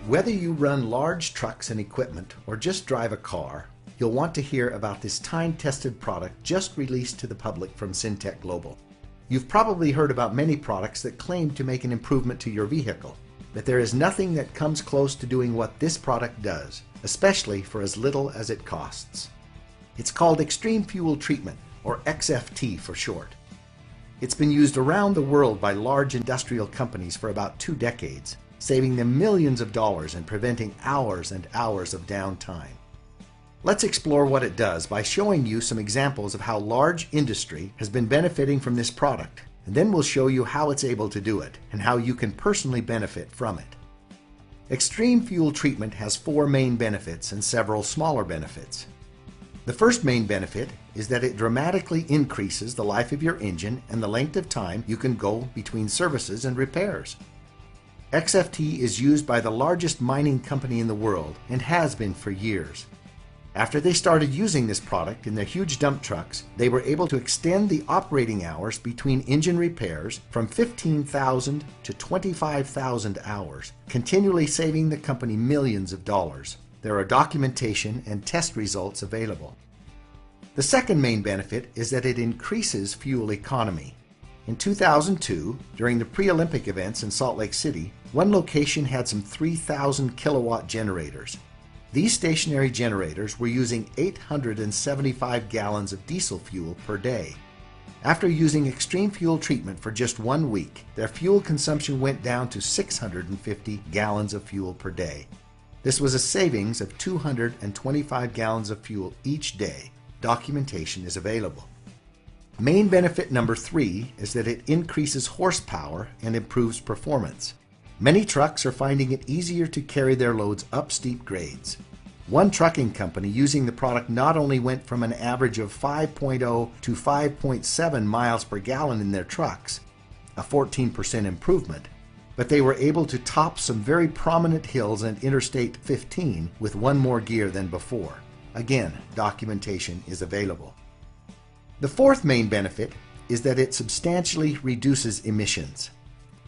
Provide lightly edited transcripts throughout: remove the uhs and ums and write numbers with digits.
Whether you run large trucks and equipment or just drive a car, you'll want to hear about this time-tested product just released to the public from Syntek Global. You've probably heard about many products that claim to make an improvement to your vehicle, but there is nothing that comes close to doing what this product does, especially for as little as it costs. It's called Xtreme Fuel Treatment, or XFT for short. It's been used around the world by large industrial companies for about 2 decades, saving them millions of dollars and preventing hours and hours of downtime. Let's explore what it does by showing you some examples of how large industry has been benefiting from this product, and then we'll show you how it's able to do it and how you can personally benefit from it. Xtreme Fuel Treatment has 4 main benefits and several smaller benefits. The first main benefit is that it dramatically increases the life of your engine and the length of time you can go between services and repairs. XFT is used by the largest mining company in the world and has been for years. After they started using this product in their huge dump trucks, they were able to extend the operating hours between engine repairs from 15,000 to 25,000 hours, continually saving the company millions of dollars. There are documentation and test results available. The second main benefit is that it increases fuel economy. In 2002, during the pre-Olympic events in Salt Lake City, one location had some 3,000 kilowatt generators. These stationary generators were using 875 gallons of diesel fuel per day. After using Xtreme Fuel Treatment for just 1 week, their fuel consumption went down to 650 gallons of fuel per day. This was a savings of 225 gallons of fuel each day. Documentation is available. Main benefit number 3 is that it increases horsepower and improves performance. Many trucks are finding it easier to carry their loads up steep grades. One trucking company using the product not only went from an average of 5.0 to 5.7 miles per gallon in their trucks, a 14% improvement, but they were able to top some very prominent hills and Interstate 15 with 1 more gear than before. Again, documentation is available. The fourth main benefit is that it substantially reduces emissions.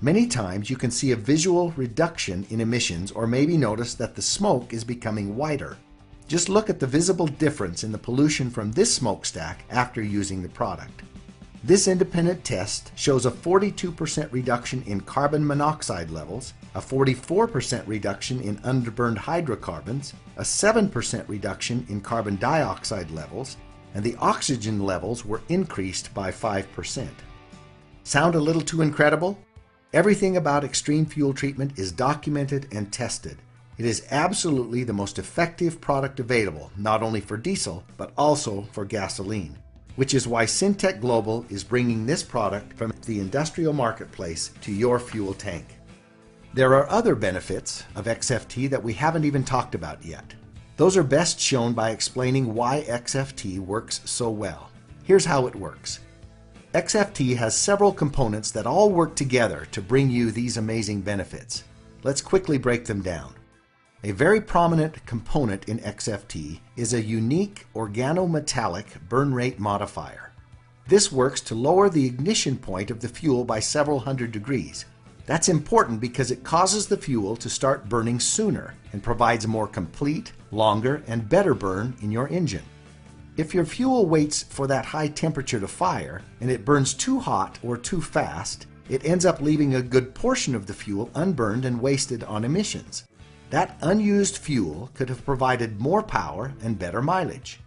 Many times you can see a visual reduction in emissions or maybe notice that the smoke is becoming whiter. Just look at the visible difference in the pollution from this smokestack after using the product. This independent test shows a 42% reduction in carbon monoxide levels, a 44% reduction in underburned hydrocarbons, a 7% reduction in carbon dioxide levels, and the oxygen levels were increased by 5%. Sound a little too incredible? Everything about Xtreme Fuel Treatment is documented and tested. It is absolutely the most effective product available, not only for diesel, but also for gasoline, which is why Syntek Global is bringing this product from the industrial marketplace to your fuel tank. There are other benefits of XFT that we haven't even talked about yet. Those are best shown by explaining why XFT works so well. Here's how it works. XFT has several components that all work together to bring you these amazing benefits. Let's quickly break them down. A very prominent component in XFT is a unique organometallic burn rate modifier. This works to lower the ignition point of the fuel by several hundred degrees. That's important because it causes the fuel to start burning sooner and provides a more complete, longer, and better burn in your engine. If your fuel waits for that high temperature to fire and it burns too hot or too fast, it ends up leaving a good portion of the fuel unburned and wasted on emissions. That unused fuel could have provided more power and better mileage.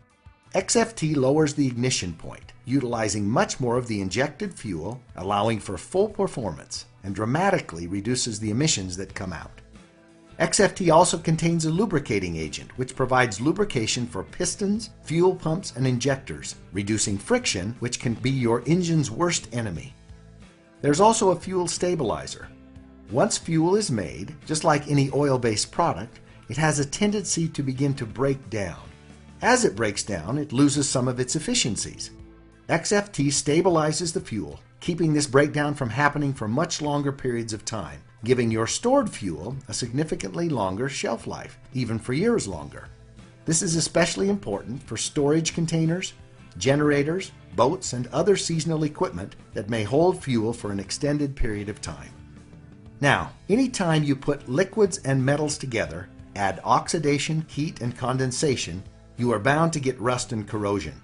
XFT lowers the ignition point, utilizing much more of the injected fuel, allowing for full performance, and dramatically reduces the emissions that come out. XFT also contains a lubricating agent, which provides lubrication for pistons, fuel pumps, and injectors, reducing friction, which can be your engine's worst enemy. There's also a fuel stabilizer. Once fuel is made, just like any oil-based product, it has a tendency to begin to break down. As it breaks down, it loses some of its efficiencies. XFT stabilizes the fuel, keeping this breakdown from happening for much longer periods of time, giving your stored fuel a significantly longer shelf life, even for years longer. This is especially important for storage containers, generators, boats, and other seasonal equipment that may hold fuel for an extended period of time. Now, anytime you put liquids and metals together, add oxidation, heat, and condensation, you are bound to get rust and corrosion.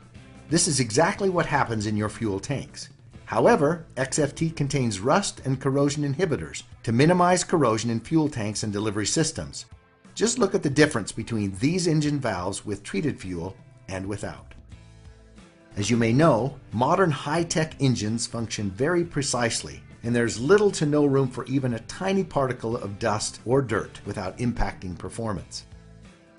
This is exactly what happens in your fuel tanks. However, XFT contains rust and corrosion inhibitors to minimize corrosion in fuel tanks and delivery systems. Just look at the difference between these engine valves with treated fuel and without. As you may know, modern high-tech engines function very precisely, and there's little to no room for even a tiny particle of dust or dirt without impacting performance.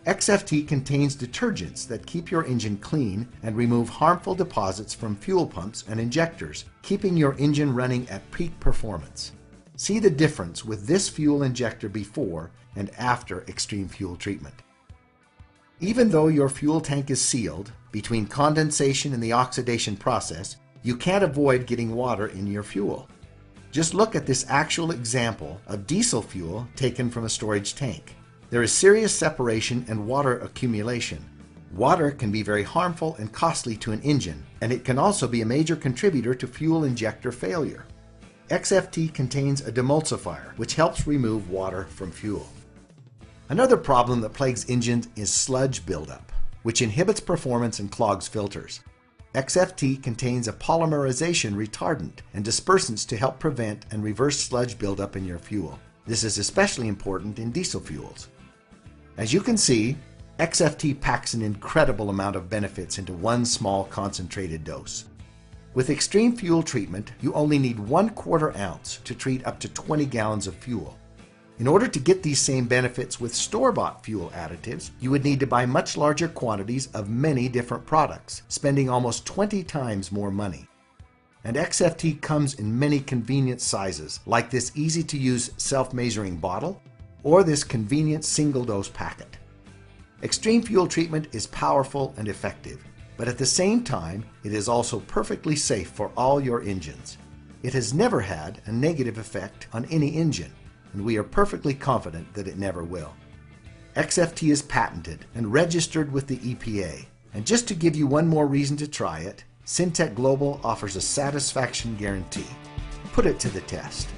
XFT contains detergents that keep your engine clean and remove harmful deposits from fuel pumps and injectors, keeping your engine running at peak performance. See the difference with this fuel injector before and after Xtreme Fuel Treatment. Even though your fuel tank is sealed, between condensation and the oxidation process, you can't avoid getting water in your fuel. Just look at this actual example of diesel fuel taken from a storage tank. There is serious separation and water accumulation. Water can be very harmful and costly to an engine, and it can also be a major contributor to fuel injector failure. XFT contains a demulsifier, which helps remove water from fuel. Another problem that plagues engines is sludge buildup, which inhibits performance and clogs filters. XFT contains a polymerization retardant and dispersants to help prevent and reverse sludge buildup in your fuel. This is especially important in diesel fuels. As you can see, XFT packs an incredible amount of benefits into one small concentrated dose. With Xtreme Fuel Treatment, you only need 1/4 ounce to treat up to 20 gallons of fuel. In order to get these same benefits with store-bought fuel additives, you would need to buy much larger quantities of many different products, spending almost 20 times more money. And XFT comes in many convenient sizes, like this easy-to-use self-measuring bottle or this convenient single-dose packet. Xtreme Fuel Treatment is powerful and effective, but at the same time, it is also perfectly safe for all your engines. It has never had a negative effect on any engine, and we are perfectly confident that it never will. XFT is patented and registered with the EPA, and just to give you one more reason to try it, Syntek Global offers a satisfaction guarantee. Put it to the test.